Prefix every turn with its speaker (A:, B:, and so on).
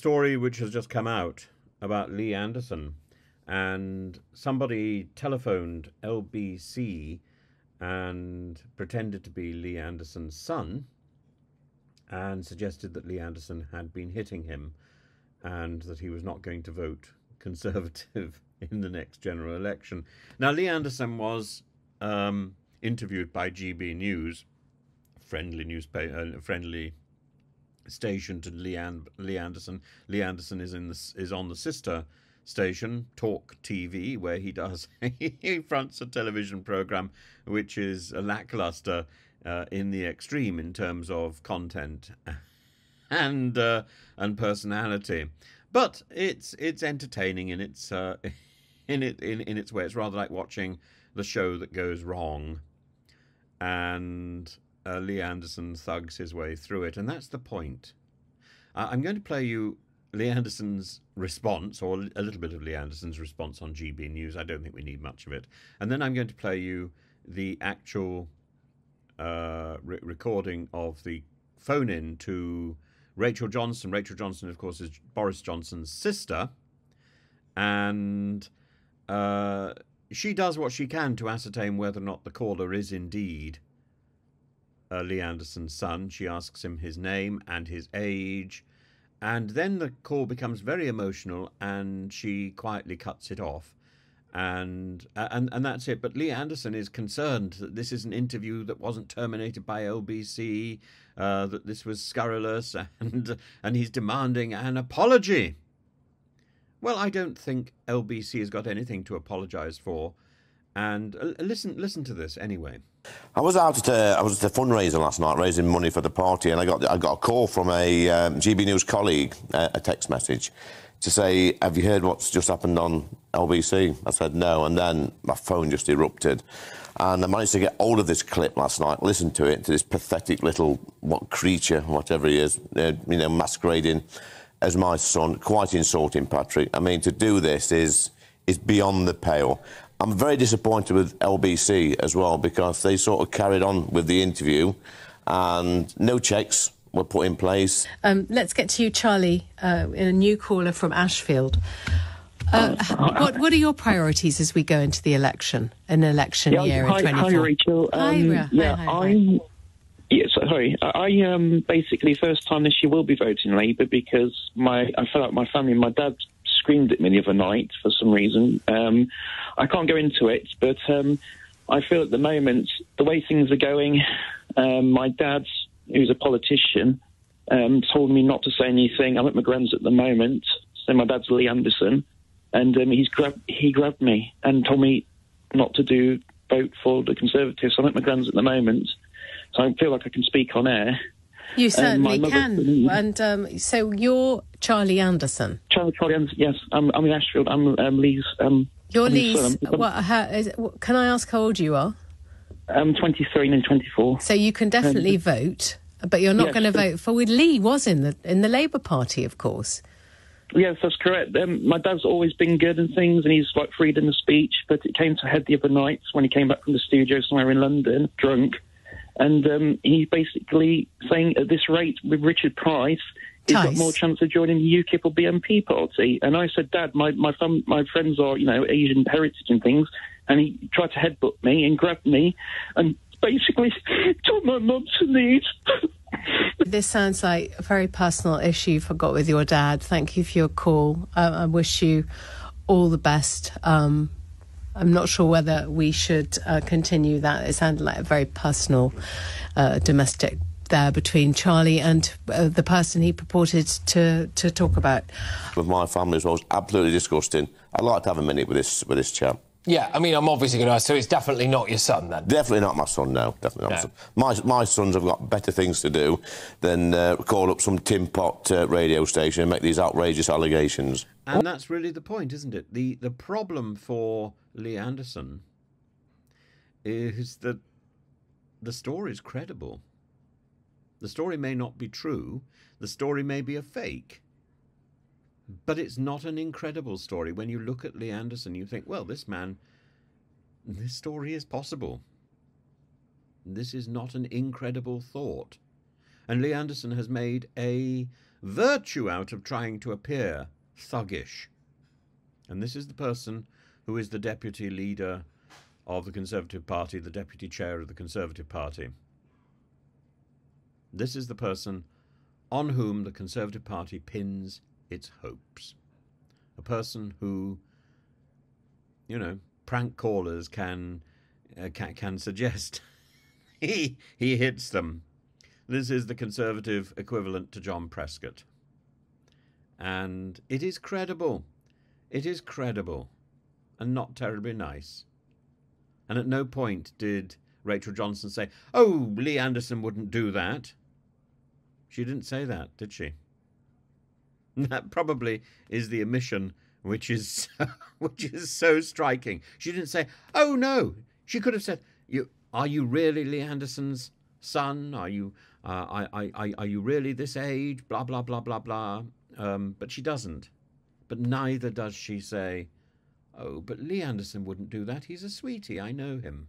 A: story which has just come out about Lee Anderson, and somebody telephoned LBC and pretended to be Lee Anderson's son and suggested that Lee Anderson had been hitting him and that he was not going to vote Conservative in the next general election. Now, Lee Anderson was interviewed by GB News, friendly newspaper, friendly station to Lee Anderson. Lee Anderson is on the sister station, Talk TV, where he fronts a television program which is lackluster in the extreme in terms of content and personality, but it's entertaining in its in its way. It's rather like watching the show that goes wrong, and Lee Anderson thugs his way through it, and that's the point. I'm going to play you Lee Anderson's response, or a little bit of Lee Anderson's response on GB News. I don't think we need much of it. And then I'm going to play you the actual recording of the phone-in to Rachel Johnson. Rachel Johnson, of course, is Boris Johnson's sister, and she does what she can to ascertain whether or not the caller is indeed Lee Anderson's son. She asks him his name and his age, and then the call becomes very emotional, and she quietly cuts it off, and that's it. But Lee Anderson is concerned that this is an interview that wasn't terminated by LBC, that this was scurrilous, and he's demanding an apology. Well, I don't think LBC has got anything to apologise for, and listen to this anyway.
B: I was at a fundraiser last night raising money for the party, and I got a call from a GB News colleague, a text message, to say, "Have you heard what's just happened on LBC?" I said no, and then my phone just erupted, and I managed to get hold of this clip last night, listen to it, to this pathetic little creature, whatever he is, masquerading as my son. Quite insulting, Patrick. I mean, to do this is beyond the pale. I'm very disappointed with LBC as well, because they sort of carried on with the interview and no checks were put in place.
C: Let's get to you, Charlie, in a new caller from Ashfield. What are your priorities as we go into the election, year in 24?
D: Hi, Rachel.
C: Hi.
D: I basically first time this year will be voting Labour, because I felt like my family, my dad screamed at me the other night for some reason. I can't go into it, but I feel at the moment, the way things are going, my dad, who's a politician, told me not to say anything. I'm at my grand's at the moment, so my dad's Lee Anderson, and he grabbed me and told me not to vote for the Conservatives. So I'm at my grand's at the moment, so I feel like I can speak on air.
C: You certainly can. And so you're Charlie Anderson.
D: Charlie Anderson, yes. I'm in Ashfield. I'm Lee's.
C: You're Lee's. Can I ask how old you are?
D: I'm 23 and 24.
C: So you can definitely vote, but you're not going to vote for. Lee was in the Labour Party, of course.
D: Yes, that's correct. My dad's always been good and things, and he's like freedom of speech. But it came to a head the other night when he came back from the studio somewhere in London, drunk. And he's basically saying at this rate with Richard Price, he's got more chance of joining the UKIP or BNP party. And I said, Dad, my friends are, Asian heritage and things. And he tried to headbutt me and grab me and basically told my mum to leave.
C: This sounds like a very personal issue you've got with your dad. Thank you for your call. I wish you all the best. I'm not sure whether we should continue that. It sounded like a very personal domestic there between Charlie and the person he purported to talk about.
B: With my family as well, it's absolutely disgusting. I'd like to have a minute with this chap.
E: Yeah, I mean, I'm obviously going to ask, so it's definitely not your son, then?
B: Definitely not my son, no. Definitely not my son. My sons have got better things to do than call up some tin pot radio station and make these outrageous allegations.
A: And that's really the point, isn't it? The problem for Lee Anderson is that the story is credible. The story may not be true. The story may be a fake. But it's not an incredible story. When you look at Lee Anderson, you think, well, this story is possible. This is not an incredible thought. And Lee Anderson has made a virtue out of trying to appear thuggish. And this is the person who is the deputy leader of the Conservative Party, the deputy chair of the Conservative Party. This is the person on whom the Conservative Party pins its hopes. A person who, you know, prank callers can suggest he hits them. This is the Conservative equivalent to John Prescott. And it is credible. It is credible and not terribly nice. And at no point did Rachel Johnson say, "Oh, Lee Anderson wouldn't do that." She didn't say that, did she? That probably is the omission which is so striking. She didn't say, "Oh no." She could have said, "Are you really Lee Anderson's son? Are you really this age? Blah blah blah blah blah." But she doesn't. But neither does she say, "Oh, but Lee Anderson wouldn't do that. He's a sweetie. I know him."